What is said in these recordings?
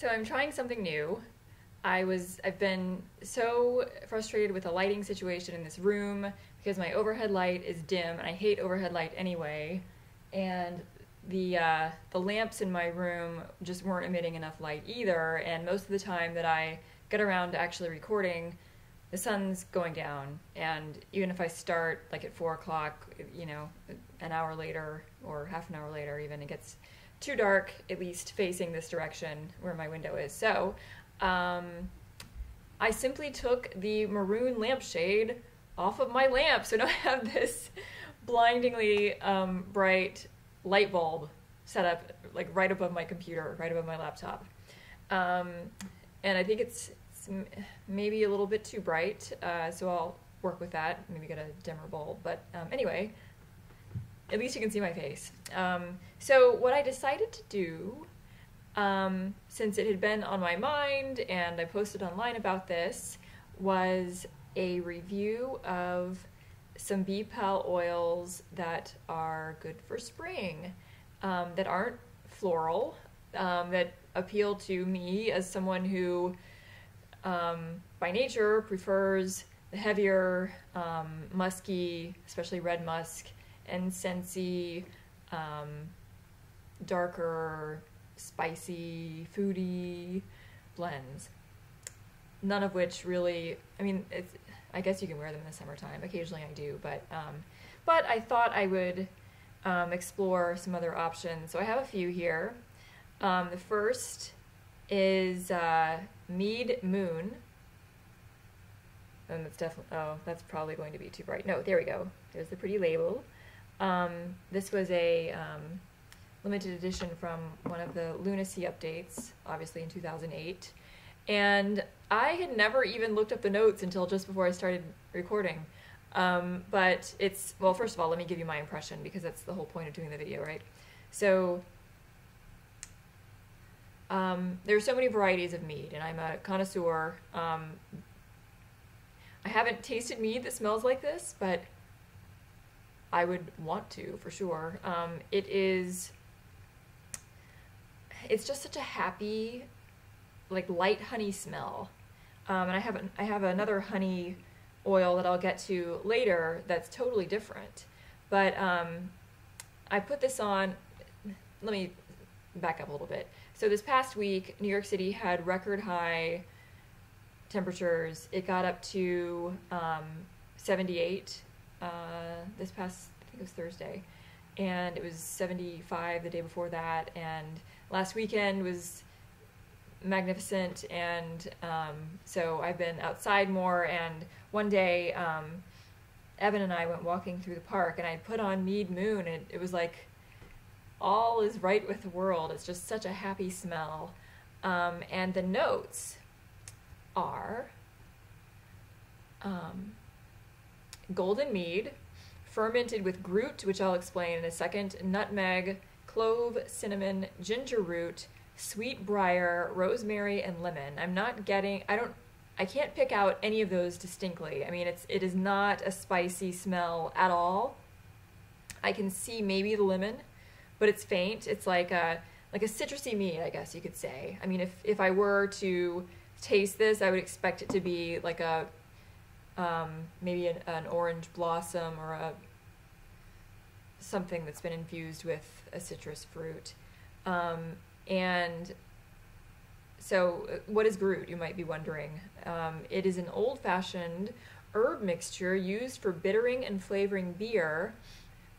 So I'm trying something new. I've been so frustrated with the lighting situation in this room because my overhead light is dim and I hate overhead light anyway. And the lamps in my room just weren't emitting enough light either, and most of the time that I get around to actually recording, the sun's going down, and even if I start like at 4 o'clock, an hour later or half an hour later even, it gets too dark, at least facing this direction where my window is. So I simply took the maroon lampshade off of my lamp, so now I have this blindingly bright light bulb set up like right above my computer, right above my laptop. And I think it's maybe a little bit too bright, so I'll work with that, maybe get a dimmer bulb. But anyway, at least you can see my face. So what I decided to do, since it had been on my mind and I posted online about this, was a review of some BPAL oils that are good for spring, that aren't floral, that appeal to me as someone who by nature prefers the heavier, musky, especially red musk, incense-y, darker, spicy, foody blends. None of which really, I guess you can wear them in the summertime. Occasionally I do, but I thought I would explore some other options. So I have a few here. The first is Mead Moon. And that's definitely, that's probably going to be too bright. No, there we go. There's the pretty label. This was a limited edition from one of the Lunacy updates, obviously in 2008. And I had never even looked up the notes until just before I started recording. But it's, well, first of all, let me give you my impression, because that's the whole point of doing the video, right? So there are so many varieties of mead, and I'm a connoisseur. I haven't tasted mead that smells like this, but I would want to, for sure. It's just such a happy, like light honey smell. And I have another honey oil that I'll get to later that's totally different. But I put this on, let me back up a little bit. So this past week, New York City had record high temperatures. It got up to 78 this past, I think it was Thursday. And it was 75 the day before that. And last weekend was magnificent, and so I've been outside more. And one day Evan and I went walking through the park, and I put on Mead Moon, and it was like all is right with the world. It's just such a happy smell. And the notes are golden mead, fermented with groot, which I'll explain in a second, nutmeg, clove, cinnamon, ginger root, sweet briar, rosemary, and lemon. I can't pick out any of those distinctly. I mean, it is not a spicy smell at all. I can see maybe the lemon, but it's faint. It's like a citrusy mead, I guess you could say. I mean, if I were to taste this, I would expect it to be like a maybe an orange blossom, or something that's been infused with a citrus fruit. And so what is groot, you might be wondering. It is an old-fashioned herb mixture used for bittering and flavoring beer,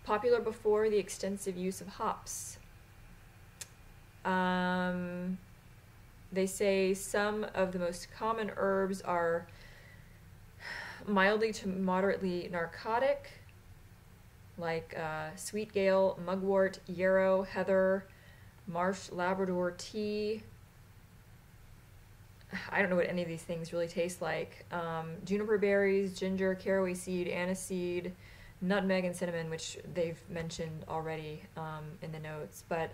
popular before the extensive use of hops. They say some of the most common herbs are mildly to moderately narcotic, like sweet gale, mugwort, yarrow, heather, marsh Labrador tea. I don't know what any of these things really taste like. Juniper berries, ginger, caraway seed, aniseed, nutmeg, and cinnamon, which they've mentioned already in the notes. But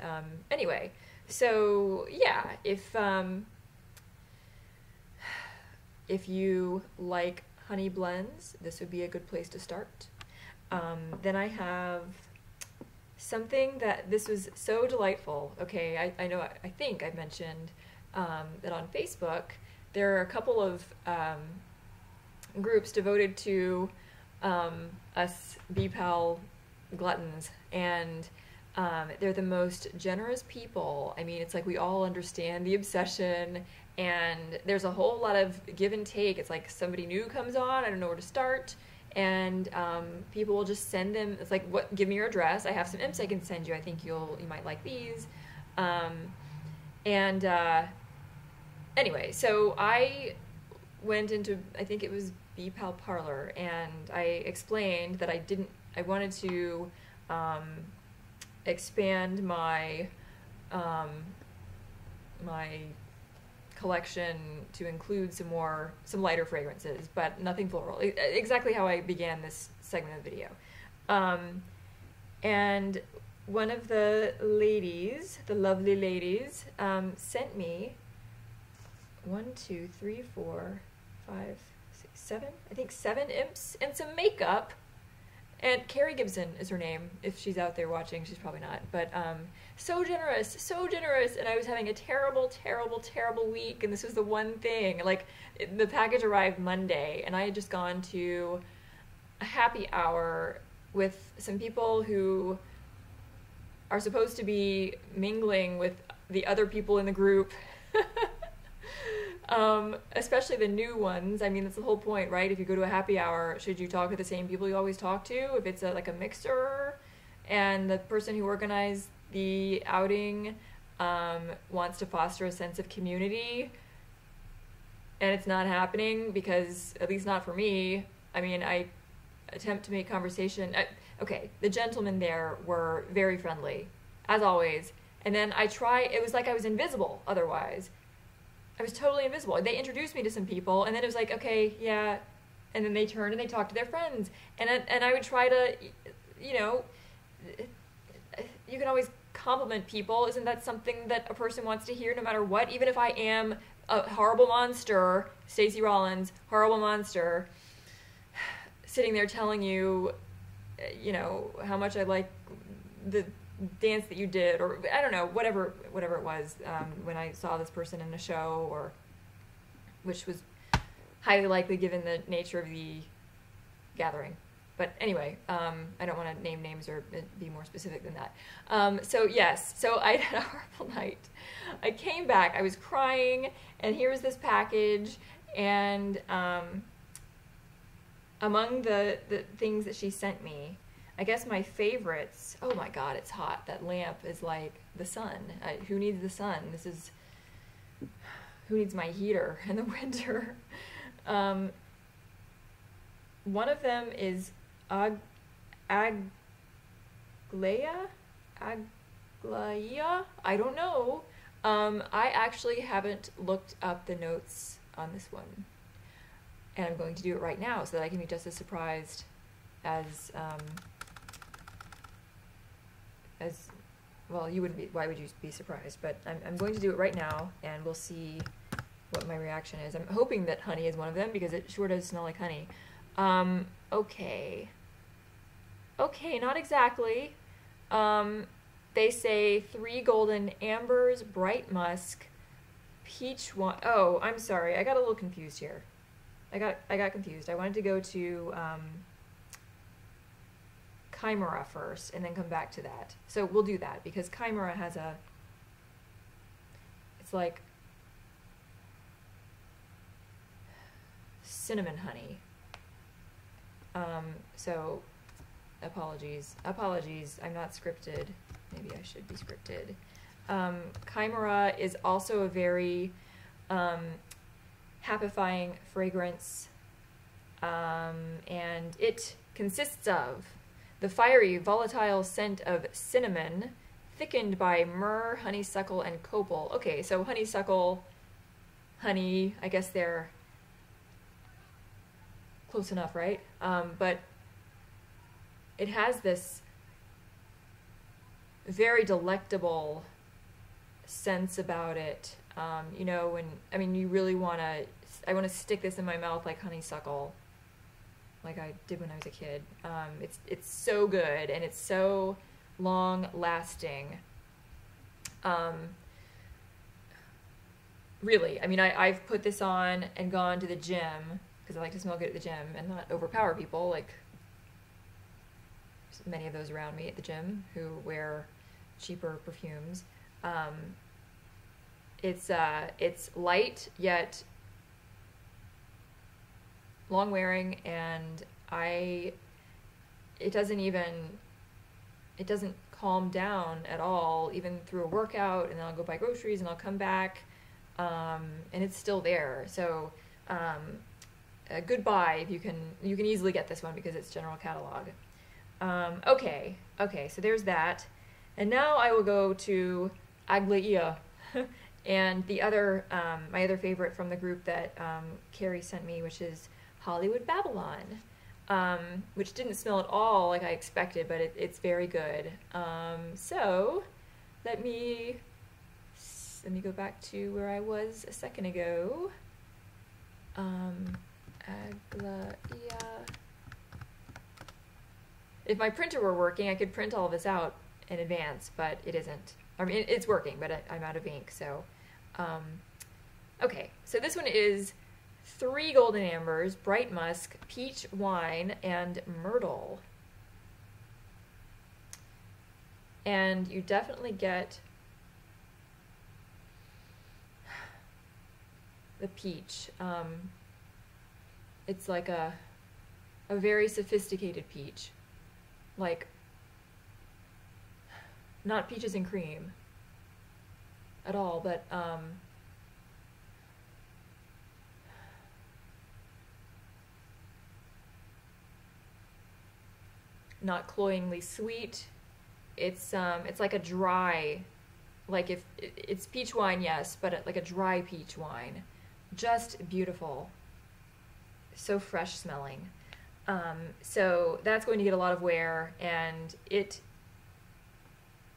anyway, so yeah, if you like honey blends, this would be a good place to start. Then I have something that this was so delightful. Okay, I know, I think I've mentioned that on Facebook, there are a couple of groups devoted to us BPAL gluttons, and they're the most generous people. I mean, it's like we all understand the obsession, and there's a whole lot of give and take. It's like somebody new comes on, I don't know where to start, and people will just send them. It's like, what? Give me your address. I have some imps I can send you. I think you might like these. Anyway, so I went into, I think it was BPAL Parlor, and I explained that I wanted to expand my my collection to include some lighter fragrances, but nothing floral. Exactly how I began this segment of the video. And one of the ladies, the lovely ladies, sent me 1, 2, 3, 4, 5, 6, 7, I think 7 imps and some makeup. And Carrie Gibson is her name. If she's out there watching, she's probably not. But so generous, so generous. And I was having a terrible, terrible, terrible week. And this was the one thing. Like, the package arrived Monday, and I had just gone to a happy hour with some people who are supposed to be mingling with the other people in the group. Especially the new ones. I mean, that's the whole point, right? If you go to a happy hour, should you talk to the same people you always talk to? If it's like a mixer, and the person who organized the outing wants to foster a sense of community, and it's not happening because, at least not for me. I mean, I attempt to make conversation. Okay, the gentlemen there were very friendly, as always. And then it was like I was invisible otherwise. I was totally invisible. They introduced me to some people, and then it was like, okay, yeah. And then they turned and they talked to their friends. And I would try to, you can always compliment people. Isn't that something that a person wants to hear no matter what? Even if I am a horrible monster, Stacey Rollins, horrible monster, sitting there telling you, how much I like the dance that you did, or I don't know, whatever it was, when I saw this person in a show, or which was highly likely given the nature of the gathering. But anyway, I don't want to name names or be more specific than that. So yes, so I had a horrible night. I came back, I was crying, and here was this package, and among the things that she sent me, I guess my favorites, oh my God, it's hot. That lamp is like the sun. Who needs the sun? Who needs my heater in the winter? One of them is Aglaia? I don't know. I actually haven't looked up the notes on this one. And I'm going to do it right now so that I can be just as surprised as well, you wouldn't be. Why would you be surprised? But I'm going to do it right now, and we'll see what my reaction is. I'm hoping that honey is one of them, because it sure does smell like honey. Okay, not exactly. They say 3 golden ambers, bright musk, peach wine. Oh, I'm sorry, I got a little confused here. I got confused. I wanted to go to Chimera first and then come back to that. So we'll do that, because Chimera has it's like cinnamon honey. So apologies, I'm not scripted. Maybe I should be scripted. Chimera is also a very happifying fragrance, and it consists of the fiery, volatile scent of cinnamon, thickened by myrrh, honeysuckle, and copal. Okay, so honeysuckle, honey, I guess they're close enough, right? But it has this very delectable sense about it. You really I want to stick this in my mouth like honeysuckle, like I did when I was a kid. It's so good, and it's so long lasting. really, I mean, I've put this on and gone to the gym because I like to smell good at the gym and not overpower people like many of those around me at the gym who wear cheaper perfumes. It's light yet long wearing, and it doesn't calm down at all, even through a workout, and then I'll go buy groceries and I'll come back, and it's still there. So a good buy if you can easily get this one because it's general catalog. Okay, so there's that. And now I will go to Aglaia, and the other, my other favorite from the group that Carrie sent me, which is Hollywood Babylon, which didn't smell at all like I expected, but it's very good. So let me go back to where I was a second ago. Aglaia. If my printer were working, I could print all of this out in advance, but it isn't. I mean, it's working, but I'm out of ink, so. Okay, so this one is 3 golden ambers, bright musk, peach wine, and myrtle. And you definitely get the peach. It's like a very sophisticated peach. Like, not peaches and cream at all, but not cloyingly sweet. It's like a dry, like if it's peach wine, yes, but like a dry peach wine. Just beautiful. So fresh smelling. So that's going to get a lot of wear, and it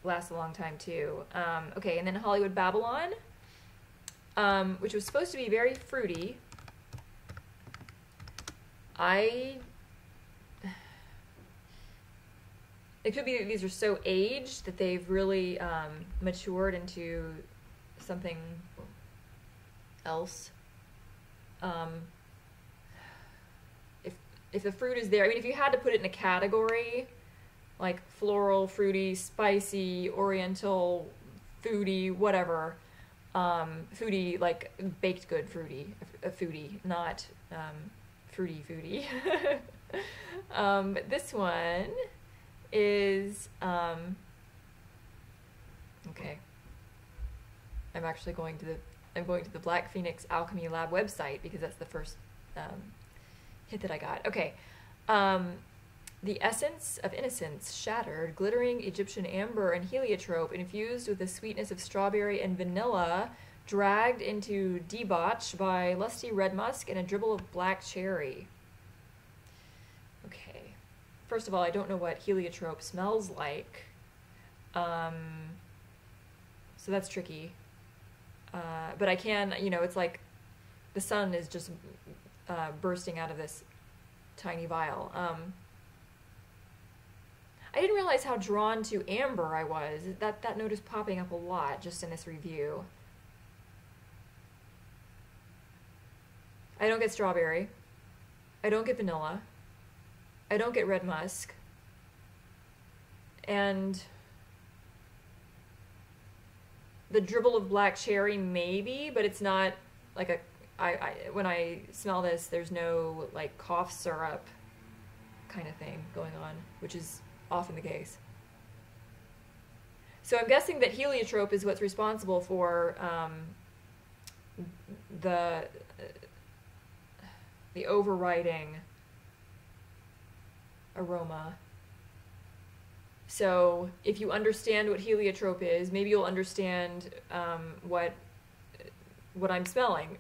lasts a long time too. Okay, and then Hollywood Babylon, which was supposed to be very fruity. It could be that these are so aged that they've really matured into something else. If the fruit is there, I mean, if you had to put it in a category, like floral, fruity, spicy, oriental, foodie, whatever, foodie, like baked good fruity, a foodie, not fruity foodie. This one is, okay, I'm actually going to the Black Phoenix Alchemy Lab website because that's the first hit that I got. Okay. The essence of innocence, shattered, glittering Egyptian amber and heliotrope infused with the sweetness of strawberry and vanilla, dragged into debauch by lusty red musk and a dribble of black cherry. Okay. First of all, I don't know what heliotrope smells like. So that's tricky. But I can, it's like the sun is just bursting out of this tiny vial. I didn't realize how drawn to amber I was. That note is popping up a lot just in this review. I don't get strawberry. I don't get vanilla. I don't get red musk. And the dribble of black cherry maybe, but it's not like a when I smell this, there's no like cough syrup kind of thing going on, which is often the case. So I'm guessing that heliotrope is what's responsible for the overriding aroma. So if you understand what heliotrope is, maybe you'll understand what I'm smelling.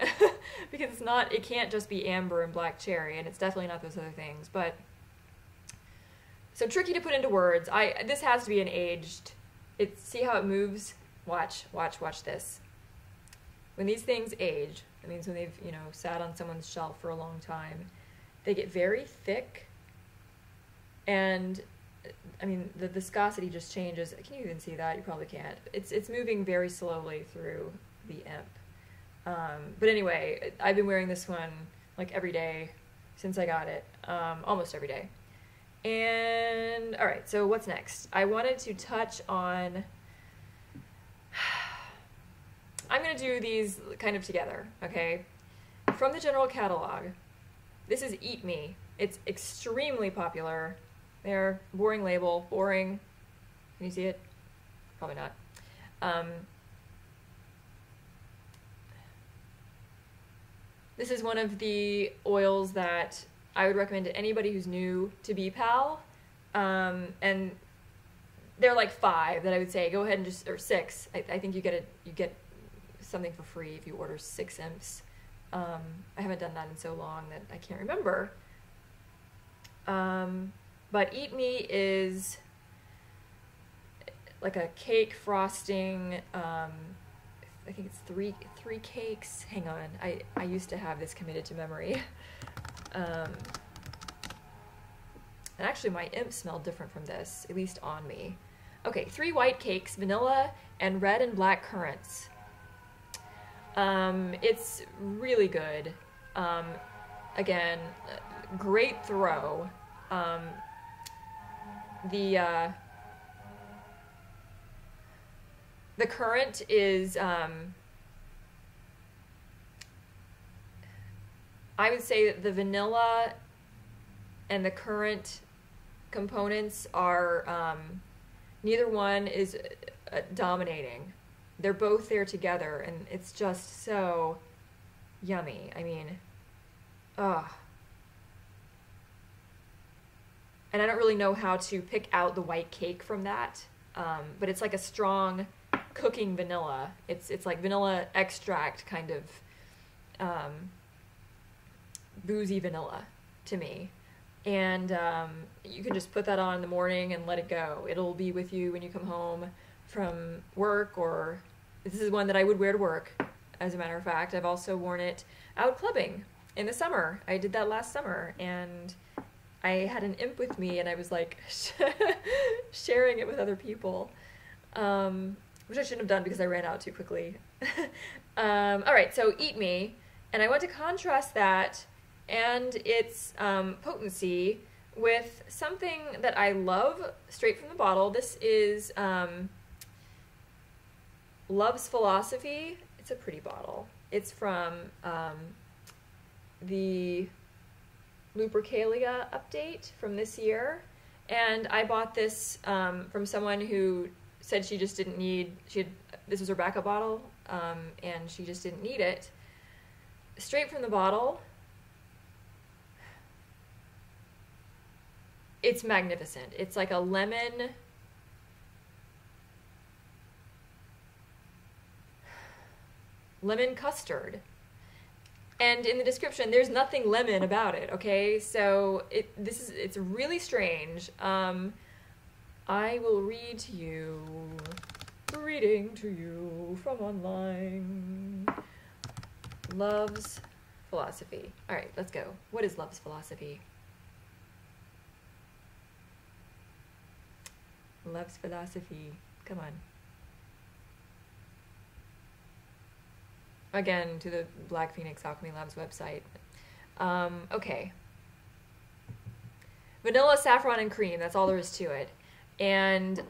Because it can't just be amber and black cherry, and it's definitely not those other things. But so tricky to put into words. This has to be an aged. See how it moves? Watch this. When these things age, that means when they've sat on someone's shelf for a long time, they get very thick, and I mean the viscosity just changes. Can you even see that? You probably can't. It's moving very slowly through the imp. But anyway, I've been wearing this one like every day since I got it, almost every day. And all right, so what's next? I wanted to touch on, I'm going to do these kind of together, okay? From the general catalog, this is Eat Me. It's extremely popular. There, boring label, boring. Can you see it? Probably not. This is one of the oils that I would recommend to anybody who's new to BPAL. And there are like 5 that I would say go ahead and just, or 6. I think you get something for free if you order 6 imps. I haven't done that in so long that I can't remember. But Eat Me is like a cake frosting. I think it's three cakes. Hang on, I used to have this committed to memory. And actually my imp smelled different from this, at least on me. Okay, 3 white cakes, vanilla and red and black currants. It's really good. Again, great throw. The currant is, I would say that the vanilla and the currant components are, neither one is dominating. They're both there together, and it's just so yummy. I mean, ugh. And I don't really know how to pick out the white cake from that, but it's like a strong cooking vanilla. It's like vanilla extract kind of boozy vanilla to me. And you can just put that on in the morning and let it go. It'll be with you when you come home from work, or this is one that I would wear to work, as a matter of fact. I've also worn it out clubbing in the summer. I did that last summer, and I had an imp with me, and I was like sharing it with other people, which I shouldn't have done because I ran out too quickly. All right, so Eat Me, and I want to contrast that and its potency with something that I love straight from the bottle. This is Love's Philosophy. It's a pretty bottle. It's from the Lupercalia update from this year, and I bought this from someone who said she just didn't need, this was her backup bottle, and she just didn't need it. Straight from the bottle, it's magnificent. It's like a lemon custard. And in the description, there's nothing lemon about it, okay? So it's really strange. I will read to you, reading to you from online. Love's Philosophy. All right, let's go. What is Love's Philosophy? Love's Philosophy. Come on. Again, to the Black Phoenix Alchemy Labs website. Okay. Vanilla, saffron, and cream. That's all there is to it. And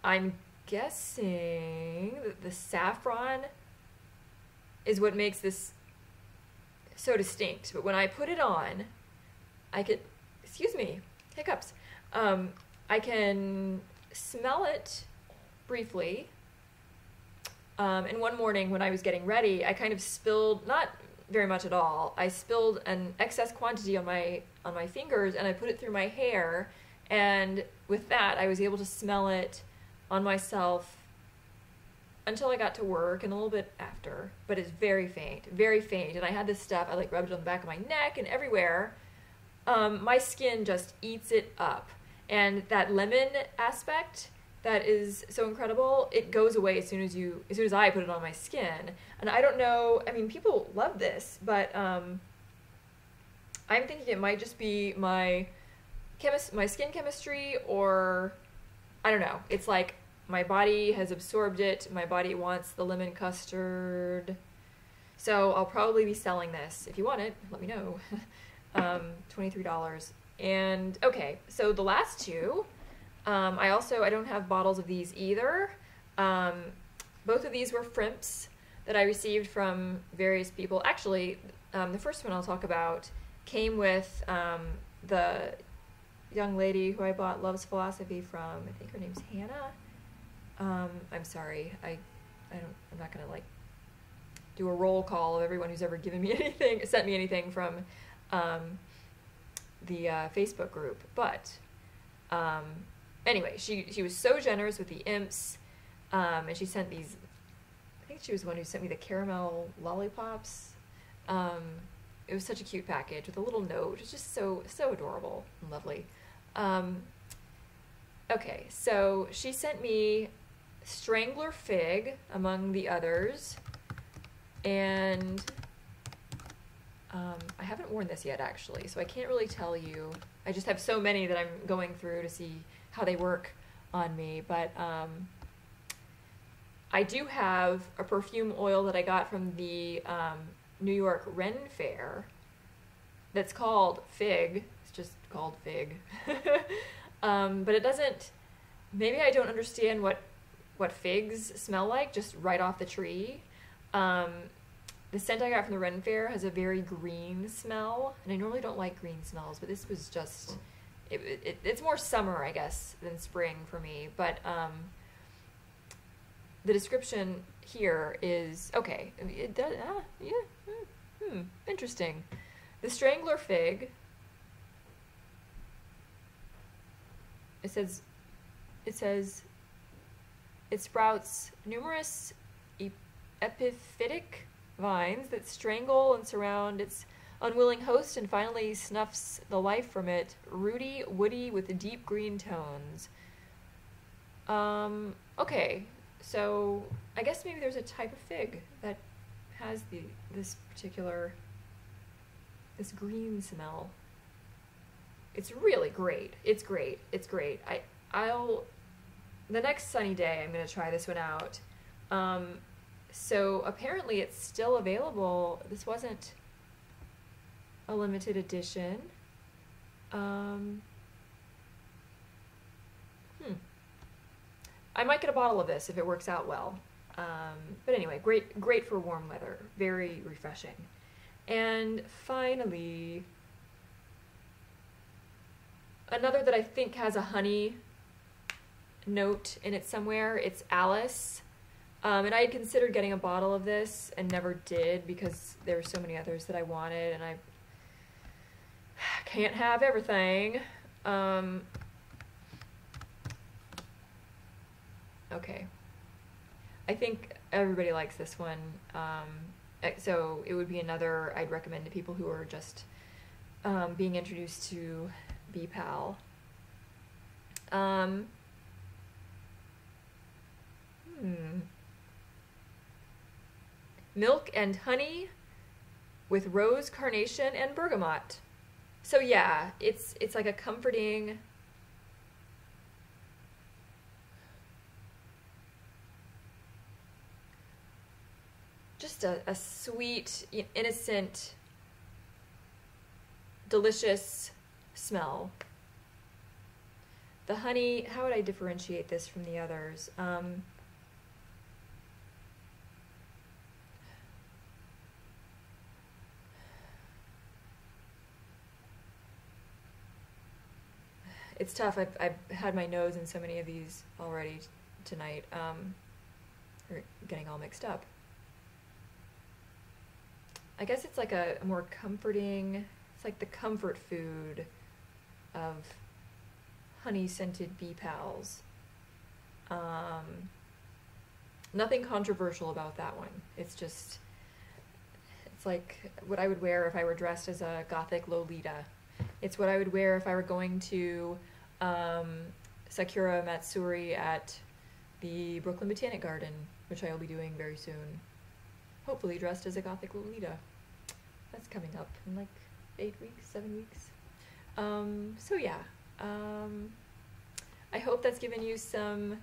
I'm guessing that the saffron is what makes this so distinct. But when I put it on, I could, excuse me, hiccups. I can smell it briefly. And one morning when I was getting ready, I kind of spilled, not very much at all, I spilled an excess quantity on my fingers, and I put it through my hair, and with that I was able to smell it on myself until I got to work and a little bit after, but it's very faint, and I had this stuff, I like rubbed it on the back of my neck and everywhere. My skin just eats it up, and that lemon aspect that is so incredible, it goes away as soon as I put it on my skin. And I don't know, I mean, people love this, but I'm thinking it might just be my skin chemistry, or I don't know. It's like my body has absorbed it, my body wants the lemon custard. So I'll probably be selling this. If you want it, let me know. $23. And okay, so the last two, I don't have bottles of these either. Both of these were Frimps that I received from various people. Actually, the first one I'll talk about came with the young lady who I bought Love's Philosophy from. I think her name's Hannah. I'm sorry, I'm not gonna like do a roll call of everyone who's ever given me anything, sent me anything from the Facebook group. But anyway, she was so generous with the imps, and she sent these. I think she was the one who sent me the caramel lollipops. It was such a cute package with a little note. It's just so adorable and lovely. Okay, so she sent me Strangler Fig among the others, and I haven't worn this yet actually, so I can't really tell you. I just have so many that I'm going through to see how they work on me, but I do have a perfume oil that I got from the New York Ren Fair that's called Fig. It's just called Fig. But it doesn't, maybe I don't understand what figs smell like just right off the tree. The scent I got from the Ren Fair has a very green smell, and I normally don't like green smells, but this was just, it's more summer, I guess, than spring for me. But the description here is, okay, it does, interesting. The Strangler Fig, it says it sprouts numerous epiphytic vines that strangle and surround its unwilling host and finally snuffs the life from it, rooty, woody with deep green tones. Okay, so I guess maybe there's a type of fig that has this green smell. It's really great. It's great. It's great. The next sunny day I'm gonna try this one out. So apparently it's still available. This wasn't a limited edition. I might get a bottle of this if it works out well. But anyway, great for warm weather. Very refreshing. And finally, another that I think has a honey note in it somewhere. It's Alice. And I had considered getting a bottle of this and never did because there were so many others that I wanted, and I can't have everything. Okay. I think everybody likes this one. So it would be another I'd recommend to people who are just being introduced to BPAL. Milk and honey with rose, carnation, and bergamot. So yeah, it's like a comforting, just a sweet, innocent, delicious smell. The honey, how would I differentiate this from the others? It's tough. I've had my nose in so many of these already tonight. Or getting all mixed up. I guess it's like a more comforting, it's like the comfort food of honey-scented BPALs. Nothing controversial about that one. It's just, it's like what I would wear if I were dressed as a gothic Lolita. It's what I would wear if I were going to Sakura Matsuri at the Brooklyn Botanic Garden, which I will be doing very soon. Hopefully dressed as a gothic Lolita. That's coming up in like 8 weeks, 7 weeks. So yeah, I hope that's given you some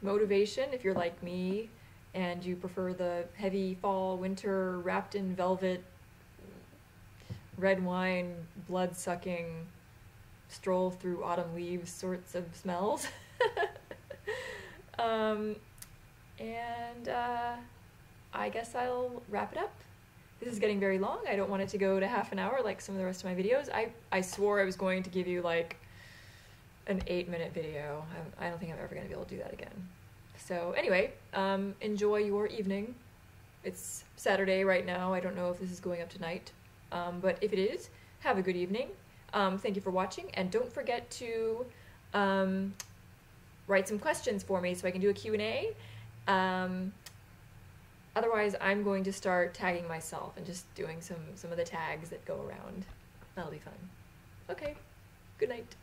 motivation if you're like me and you prefer the heavy fall, winter, wrapped in velvet, red wine, blood-sucking, stroll through autumn leaves sorts of smells. I guess I'll wrap it up. This is getting very long. I don't want it to go to half an hour like some of the rest of my videos. I swore I was going to give you like an 8-minute video. I don't think I'm ever going to be able to do that again. So anyway, enjoy your evening. It's Saturday right now. I don't know if this is going up tonight, but if it is, have a good evening. Thank you for watching, and don't forget to write some questions for me so I can do a Q&A. Otherwise, I'm going to start tagging myself and just doing some of the tags that go around. That'll be fun. Okay, good night.